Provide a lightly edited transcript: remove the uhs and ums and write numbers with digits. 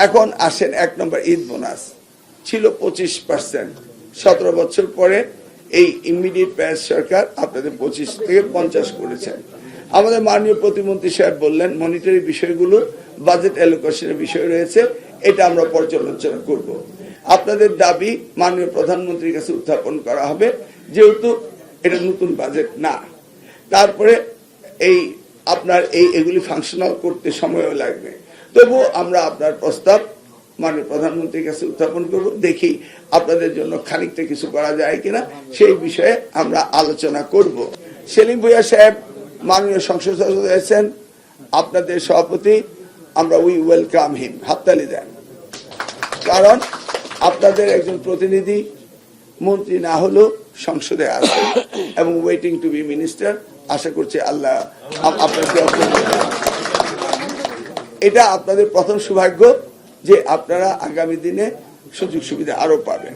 এখন আসেন 1 নম্বর ঈদ বোনাস ছিল 25%। 17 বছর পরে এই ইমিডিয়েট প্যাস সরকার আপনাদের 25 থেকে 50 করেছেন। আমাদের মাননীয় প্রতিমন্ত্রী সাহেব বললেন মনিটারি বিষয়গুলো বাজেট অ্যালোকেশনের বিষয় রয়েছে, এটা আমরা পর্যালোচনা করব। আপনাদের দাবি মাননীয় প্রধানমন্ত্রীর কাছে উত্থাপন করা হবে, যেহেতু এটা নতুন বাজেট না। তারপরে এই আপনার এগুলি ফাংশনাল করতে সময়ও লাগবে, তবুও আমরা আপনার প্রস্তাব মাননীয় প্রধানমন্ত্রীর কাছে উত্থাপন করব, দেখি আপনাদের জন্য খানিকটা কিছু করা যায় কিনা, সেই বিষয়ে আমরা আলোচনা করব। সেলিম ভূঁইয়া সাহেব মাননীয় সংসদ সদস্য হয়েছেন, আপনাদের সভাপতি, আমরা উই ওয়েলকাম হিম, হাততালি দেন। কারণ আপনাদের একজন প্রতিনিধি মন্ত্রী না হলেও সংসদে আছে এবং ওয়েটিং টু বি মিনিস্টার। আশা করছি আল্লাহ আপনাদের, এটা আপনাদের প্রথম সৌভাগ্য যে আপনারা আগামী দিনে সুযোগ সুবিধা আরো পাবেন।